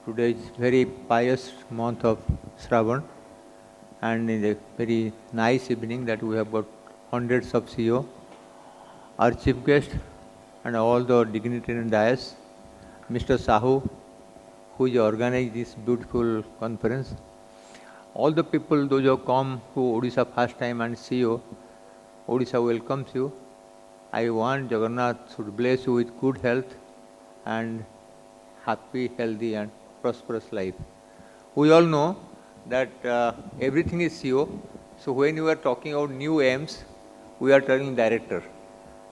Today is very pious month of Shravan, and in a very nice evening that we have got hundreds of CEO, our chief guest, and all the dignitaries and dais, Mr. Sahu, who is organized this beautiful conference. All the people, those who have come to Odisha first time and CEO, Odisha welcomes you. I want Jagannath should bless you with good health and happy, healthy and prosperous life. We all know that everything is CEO. So when you are talking about new aims, we are telling director.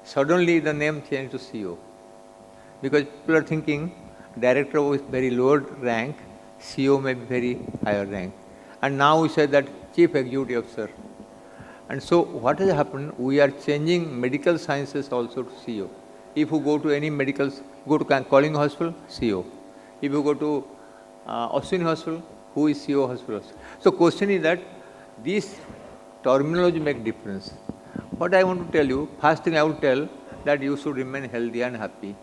Suddenly the name changed to CEO. Because people are thinking director with very low rank, CEO may be very higher rank. And now we say that chief executive officer. And so what has happened, we are changing medical sciences also to CEO. If you go to any medical, go to Calling Hospital, CEO. If you go to Ashwin Hospital, who is CEO hospital? So question is that this terminology make difference. What I want to tell you, first thing I will tell that you should remain healthy and happy.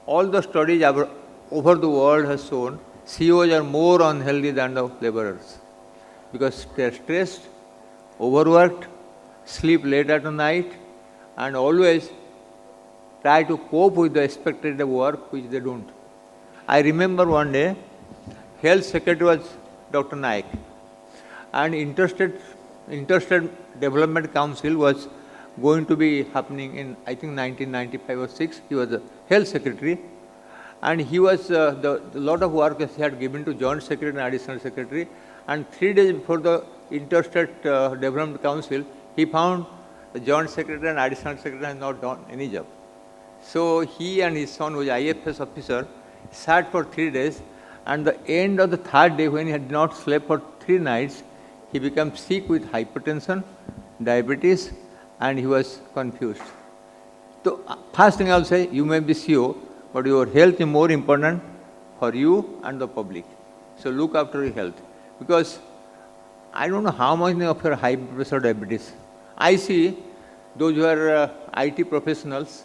All the studies over the world has shown CEOs are more unhealthy than the laborers because they are stressed, overworked, sleep late at night, and always try to cope with the expected work which they don't. I remember one day, Health Secretary was Dr. Naik, and Interstate Development Council was going to be happening in, I think, 1995 or 6. He was the Health Secretary, and he was the lot of work he had given to Joint Secretary and Additional Secretary. And 3 days before the Interstate Development Council, he found the Joint Secretary and Additional Secretary had not done any job. So he and his son, who was IFS officer, sat for 3 days, and the end of the 3rd day, when he had not slept for 3 nights, he became sick with hypertension, diabetes, and he was confused. So first thing I will say, you may be CEO, but your health is more important for you and the public. So look after your health. Because I don't know how much of your high blood pressure, diabetes. I see those who are IT professionals,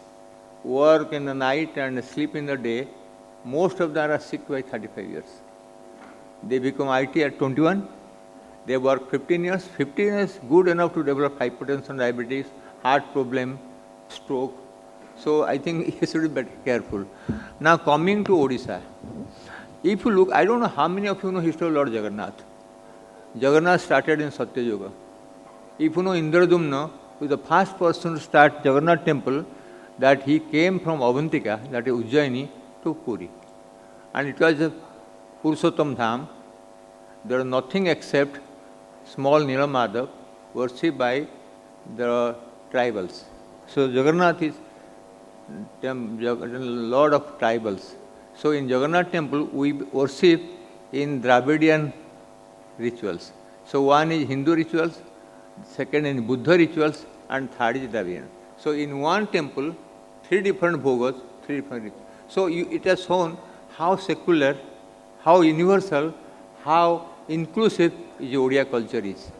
work in the night and sleep in the day, most of them are sick by 35 years. They become IT at 21, they work 15 years. 15 years good enough to develop hypertension, diabetes, heart problem, stroke. So I think you should be better careful. Now coming to Odisha, if you look, I don't know how many of you know history of Lord Jagannath. Jagannath started in Satya Yuga. If you know Indradumna, who is the first person to start Jagannath temple, that he came from Avantika, that is Ujjaini, to Puri. And it was a Purushottam Dham. There was nothing except small Nilamadav worshipped by the tribals. So Jagannath is Lord of tribals. So in Jagannath temple, we worship in Dravidian rituals. So one is Hindu rituals, second is Buddha rituals, and third is Dravidian. So in one temple, 3 different bhogas, 3 different rituals. So it has shown how secular, how universal, how inclusive Odia culture is.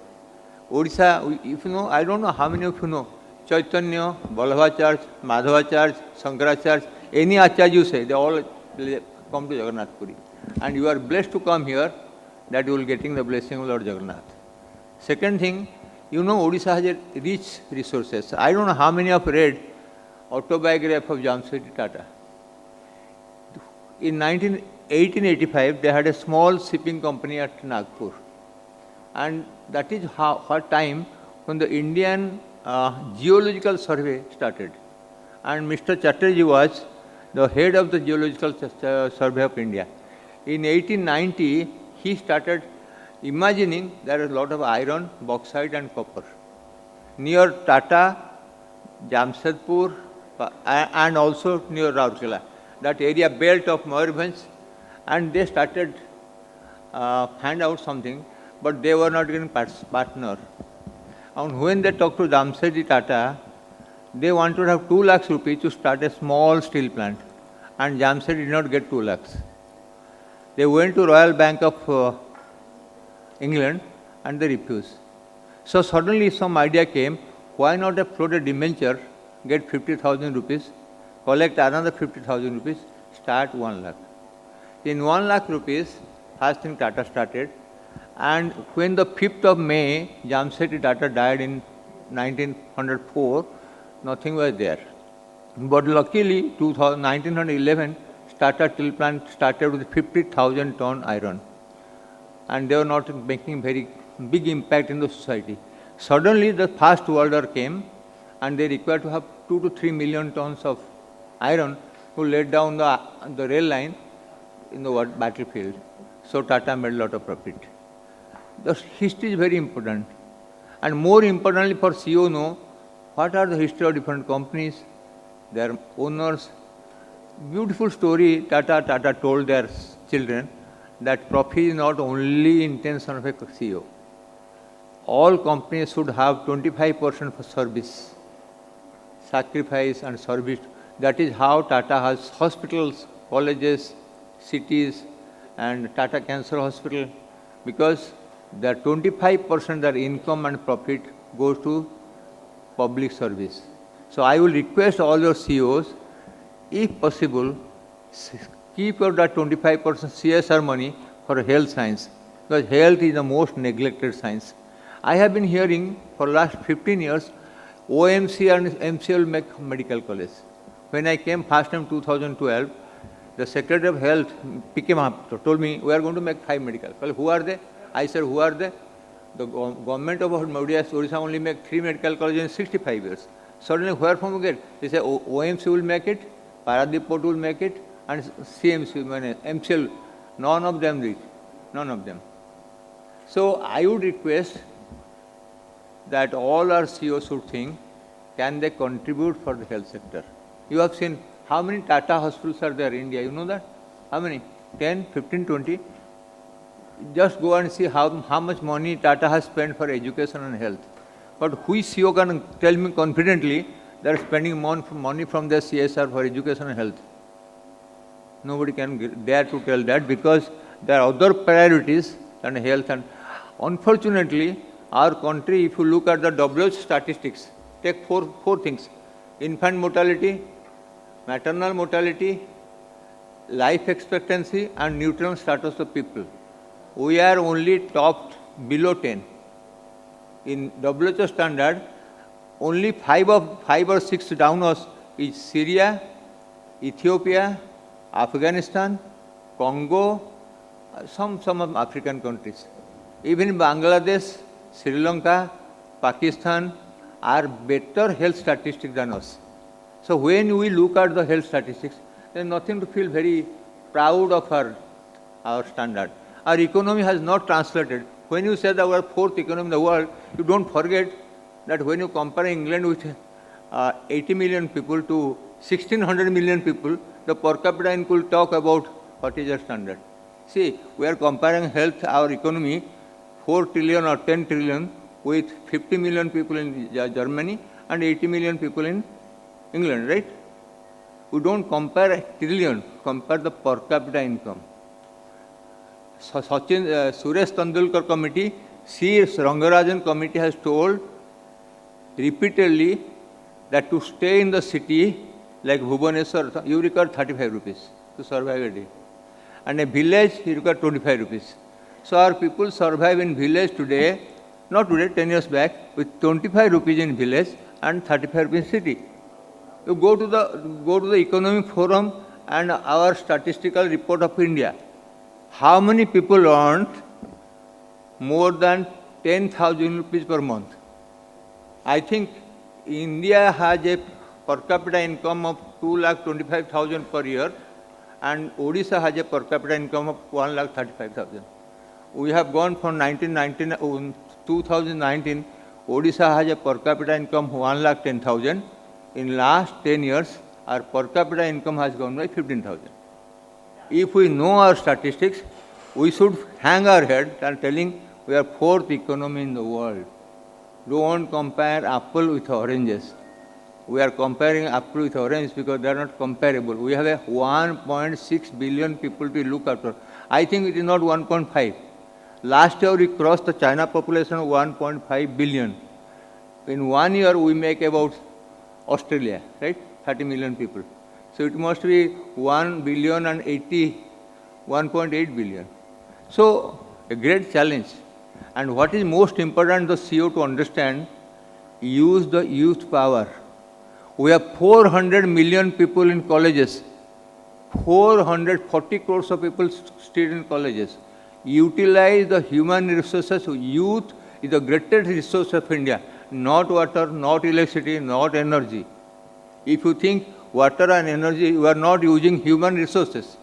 Odisha, if you know, I don't know how many of you know, Chaitanya, Vallabha Church, Madhava Church, Shankara Church, any Acharya you say, they all come to Jagannath Puri. And you are blessed to come here, that you will getting the blessing of Lord Jagannath. Second thing, you know Odisha has a rich resources. I don't know how many have read autobiography of Jamsetji Tata. In 1885, they had a small shipping company at Nagpur. And that is what time when the Indian Geological Survey started. And Mr. Chatterjee was the head of the Geological Survey of India. In 1890, he started imagining there is a lot of iron, bauxite and copper. Near Tata, Jamshedpur, and also near Rourkela, that area belt of Mayurbhanj, and they started find out something, but they were not getting partner. And when they talked to Jamsetji Tata, they wanted to have 2 lakhs rupees to start a small steel plant, and Jamsetji did not get 2 lakhs. They went to Royal Bank of England and they refused. So suddenly some idea came, why not float a debenture, get 50,000 rupees, collect another 50,000 rupees, start 1 lakh. In 1 lakh rupees, first thing Tata started. And when the 5th of May, Jamshedji Tata died in 1904, nothing was there. But luckily, 1911, Tata Steel Plant started with 50,000 ton iron. And they were not making very big impact in the society. Suddenly, the First World War came, and they required to have 2 to 3 million tons of iron to let down the rail line in the battlefield. So Tata made a lot of profit. The history is very important. And more importantly for CEO know, what are the history of different companies, their owners. Beautiful story Tata told their children that profit is not only intention of a CEO. All companies should have 25% for service, sacrifice and service. That is how Tata has hospitals, colleges, cities, and Tata Cancer Hospital, because the 25% their income and profit goes to public service. So I will request all your CEOs, if possible, keep your that 25% CSR money for health science, because health is the most neglected science. I have been hearing for last 15 years, OMC and MCL make medical college. When I came first time 2012, the Secretary of Health, P.K. Mohapatra, told me, we are going to make 5 medical colleges. Who are they? I said, who are they? The government of Odisha only make 3 medical colleges in 65 years. Suddenly, where from we get? They say, OMC will make it, Paradip Port will make it, and CMC, MCL, none of them did. None of them. So I would request that all our CEOs should think, can they contribute for the health sector? You have seen how many Tata hospitals are there in India, you know that? How many? 10, 15, 20? Just go and see how much money Tata has spent for education and health. But which CEO can tell me confidently they are spending money from their CSR for education and health? Nobody can dare to tell that, because there are other priorities than health. And unfortunately, our country, if you look at the WHO statistics, take four things: infant mortality, maternal mortality, life expectancy, and nutrient status of people. We are only topped below 10. In WHO standard, only 5 or 6 down us is Syria, Ethiopia, Afghanistan, Congo, some of African countries. Even Bangladesh, Sri Lanka, Pakistan are better health statistics than us. So when we look at the health statistics, there is nothing to feel very proud of our standard. Our economy has not translated. When you say that we are 4th economy in the world, you don't forget that when you compare England with 80 million people to 1600 million people, the per capita income will talk about what is your standard. See, we are comparing health, our economy, 4 trillion or 10 trillion with 50 million people in Germany and 80 million people in England, right? We don't compare a trillion, compare the per capita income. Suresh Tendulkar committee, C. Rangarajan committee has told repeatedly that to stay in the city like Bhubaneswar, you require 35 rupees to survive a day. And a village, you require 25 rupees. So our people survive in village today, not today, 10 years back, with 25 rupees in village and 35 rupees in city. You go to the Economic Forum and our statistical report of India. How many people earned more than 10,000 rupees per month? I think India has a per capita income of 2,25,000 per year, and Odisha has a per capita income of 1,35,000. We have gone from 2019, Odisha has a per capita income of 1,10,000. In last 10 years, our per capita income has gone by 15,000. If we know our statistics, we should hang our head and telling we are 4th economy in the world. Don't compare apple with oranges. We are comparing apple with orange because they are not comparable. We have a 1.6 billion people to look after. I think it is not 1.5. Last year we crossed the China population of 1.5 billion. In 1 year we make about Australia, right? 30 million people. So it must be 1 billion and 80 1.8 billion. So, a great challenge. And what is most important, the CEO to understand, use the youth power. We have 400 million people in colleges, 440 crores of people study in colleges. Utilize the human resources. Youth is the greatest resource of India. Not water, not electricity, not energy. If you think water and energy, you are not using human resources.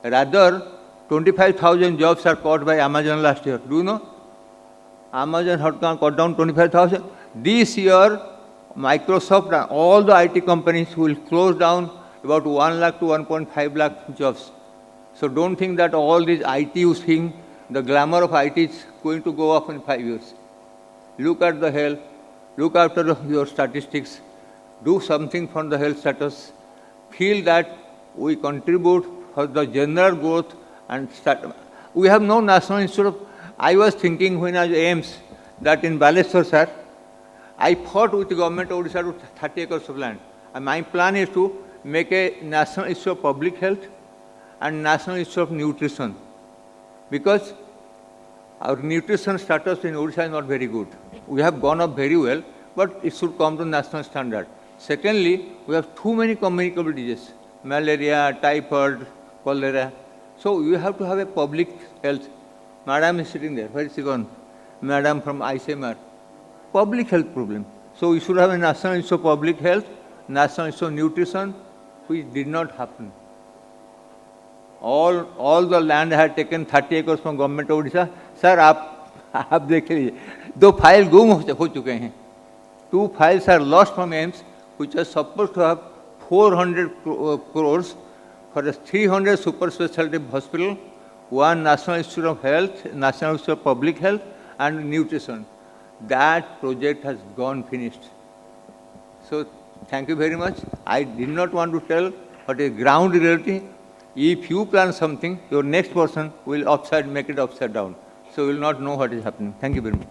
Rather, 25,000 jobs are caught by Amazon last year. Do you know? Amazon had cut down 25,000. This year, Microsoft and all the IT companies will close down about 1 lakh to 1.5 lakh jobs. So don't think that all these IT you think, the glamour of IT is going to go up in 5 years. Look at the health, look after your statistics, do something for the health status, feel that we contribute for the general growth and start. We have no national institute of, I was thinking when I was AIMS that in Baleshwar, sir, I fought with the government of Odisha to 30 acres of land. And my plan is to make a National Institute of Public Health and National Institute of Nutrition. Because our nutrition status in Odisha is not very good. We have gone up very well, but it should come to national standard. Secondly, we have too many communicable diseases, malaria, typhoid, cholera. So you have to have a public health. Madam is sitting there. Where is she gone? Madam from ICMR. Public health problem. So we should have a National Institute of Public Health, National Institute of Nutrition, which did not happen. All the land I had taken 30 acres from government of Odisha. Sir, आप देख लीजिए 2 file गुम हो चुके हैं. 2 files are lost from AIMS, which are supposed to have 400 crores for a 300 super specialty hospital, 1 National Institute of Health, National Institute of Public Health, and Nutrition. That project has gone finished. So, thank you very much. I did not want to tell what is ground reality. If you plan something, your next person will make it upside down. So, you will not know what is happening. Thank you very much.